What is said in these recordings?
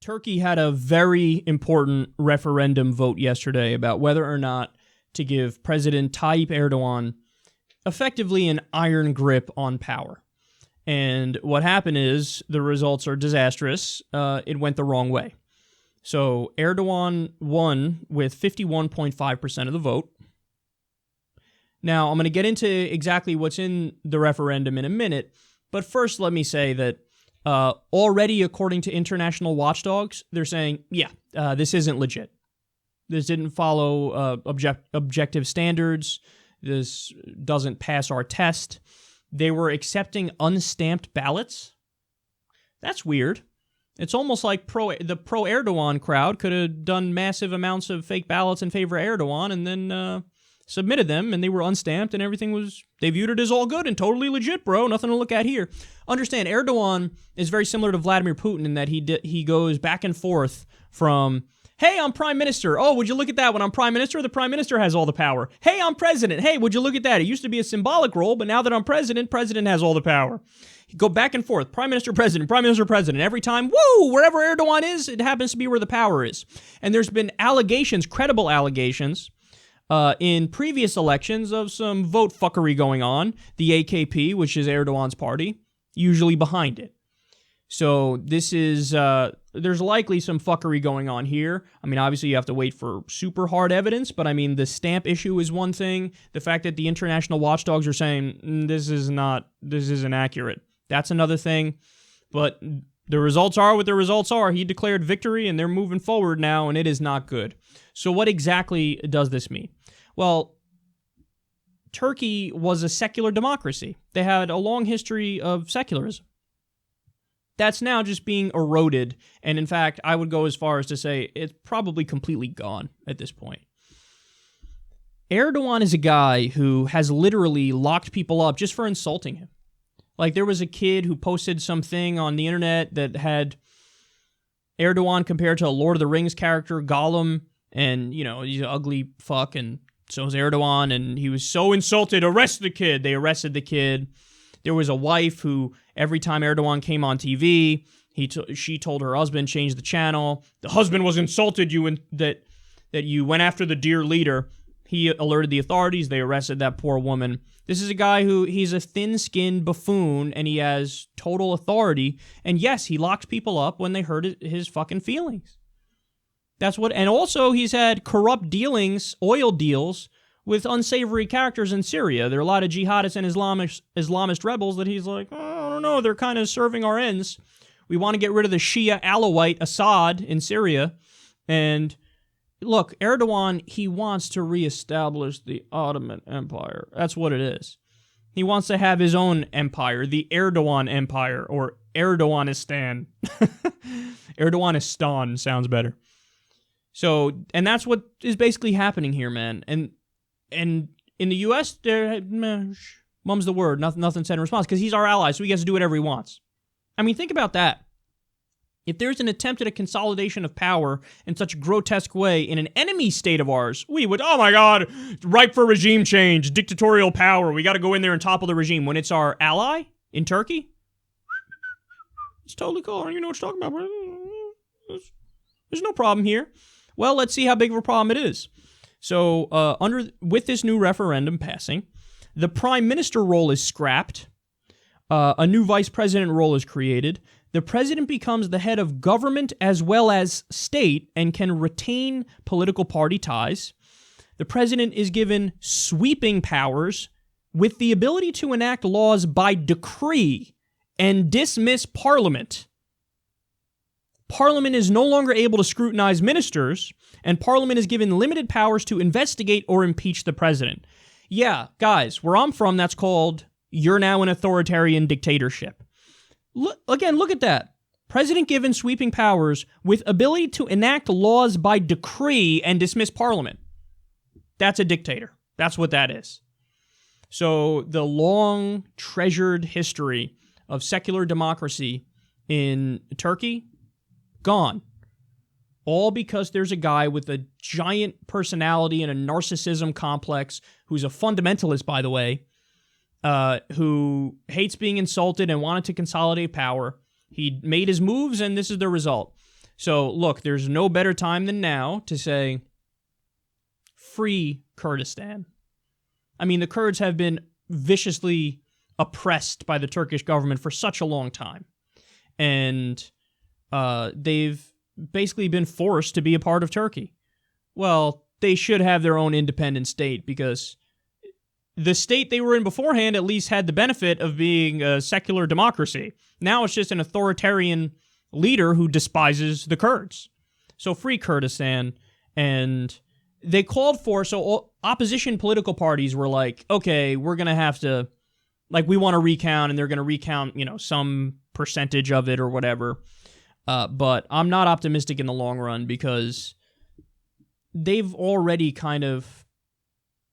Turkey had a very important referendum vote yesterday about whether or not to give President Tayyip Erdogan effectively an iron grip on power. And what happened is the results are disastrous. It went the wrong way. So Erdogan won with 51.5% of the vote. Now, I'm going to get into exactly what's in the referendum in a minute, but first let me say that already, according to international watchdogs, they're saying, this isn't legit. This didn't follow objective standards. This doesn't pass our test. They were accepting unstamped ballots. That's weird. It's almost like the pro-Erdogan crowd could have done massive amounts of fake ballots in favor of Erdogan and then submitted them, and they were unstamped, and they viewed it as all good and totally legit, bro. Nothing to look at here. Understand, Erdogan is very similar to Vladimir Putin in that he goes back and forth from, hey, I'm prime minister. Oh, would you look at that? When I'm prime minister, the prime minister has all the power. Hey, I'm president. Hey, would you look at that? It used to be a symbolic role, but now that I'm president has all the power. You go back and forth, prime minister, president, prime minister, president. Every time, wherever Erdogan is, it happens to be where the power is. And there's been allegations, credible allegations, in previous elections of some vote fuckery going on. The AKP, which is Erdogan's party, usually behind it. So this is, there's likely some fuckery going on here. I mean, obviously you have to wait for super hard evidence, but I mean, the stamp issue is one thing. The fact that the international watchdogs are saying, this isn't accurate. That's another thing. But the results are what the results are. He declared victory and they're moving forward now, and it is not good. So what exactly does this mean? Well, Turkey was a secular democracy. They had a long history of secularism. That's now just being eroded, and in fact, I would go as far as to say it's probably completely gone at this point. Erdogan is a guy who has literally locked people up just for insulting him. Like, there was a kid who posted something on the internet that had Erdogan compared to a Lord of the Rings character, Gollum, and, he's an ugly fuck, and so is Erdogan, and he was so insulted, arrest the kid. They arrested the kid. There was a wife who, every time Erdogan came on TV, she told her husband, change the channel. The husband was insulted you and that you went after the dear leader. He alerted the authorities. They arrested that poor woman. This is a guy he's a thin-skinned buffoon, and he has total authority. And yes, he locked people up when they hurt his fucking feelings. And also he's had corrupt dealings, oil deals, with unsavory characters in Syria. There are a lot of jihadists and Islamist rebels that he's like, I don't know, they're kind of serving our ends. We want to get rid of the Shia Alawite Assad in Syria. And look, Erdogan, he wants to reestablish the Ottoman Empire. That's what it is. He wants to have his own empire, the Erdogan Empire, or Erdoganistan. Erdoganistan sounds better. So, and that's what is basically happening here, man. And in the U.S., mum's the word. Nothing said in response, because he's our ally, so he gets to do whatever he wants. I mean, think about that. If there's an attempt at a consolidation of power in such a grotesque way in an enemy state of ours, we would, oh my God, ripe for regime change, dictatorial power. We got to go in there and topple the regime. When it's our ally in Turkey, it's totally cool. You know what you're talking about, bro. There's no problem here. Well, let's see how big of a problem it is. So, with this new referendum passing, the prime minister role is scrapped. A new vice president role is created. The president becomes the head of government as well as state and can retain political party ties. The president is given sweeping powers with the ability to enact laws by decree and dismiss parliament. Parliament is no longer able to scrutinize ministers, and Parliament is given limited powers to investigate or impeach the president. Yeah, guys, where I'm from, that's called, you're now an authoritarian dictatorship. Look at that. President given sweeping powers with ability to enact laws by decree and dismiss Parliament. That's a dictator. That's what that is. So the long, treasured history of secular democracy in Turkey, gone. All because there's a guy with a giant personality and a narcissism complex, who's a fundamentalist, by the way, who hates being insulted and wanted to consolidate power. He made his moves, and this is the result. So, look, there's no better time than now to say, free Kurdistan. I mean, the Kurds have been viciously oppressed by the Turkish government for such a long time. And they've basically been forced to be a part of Turkey. Well, they should have their own independent state, because the state they were in beforehand at least had the benefit of being a secular democracy. Now it's just an authoritarian leader who despises the Kurds. So free Kurdistan. And they called for, so opposition political parties were like, okay, we're going to have to, like, we want to recount, and they're going to recount, some percentage of it or whatever. But I'm not optimistic in the long run, because they've already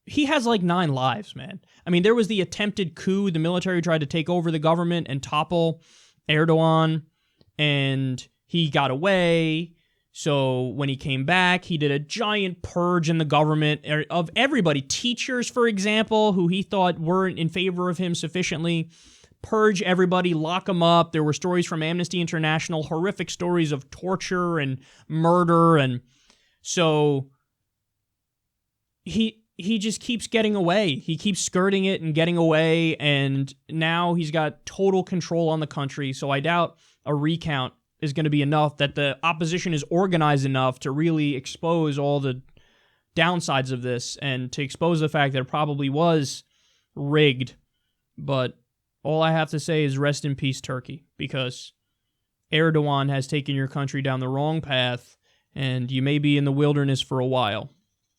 he has like 9 lives, man. I mean, there was the attempted coup. The military tried to take over the government and topple Erdogan, and he got away. So when he came back, he did a giant purge in the government of everybody. Teachers, for example, who he thought weren't in favor of him sufficiently. Purge everybody, lock them up. There were stories from Amnesty International, horrific stories of torture and murder. And so he just keeps getting away. He keeps skirting it and getting away, and now he's got total control on the country. So I doubt a recount is going to be enough, that the opposition is organized enough to really expose all the downsides of this, and to expose the fact that it probably was rigged. But all I have to say is rest in peace, Turkey, because Erdogan has taken your country down the wrong path, and you may be in the wilderness for a while.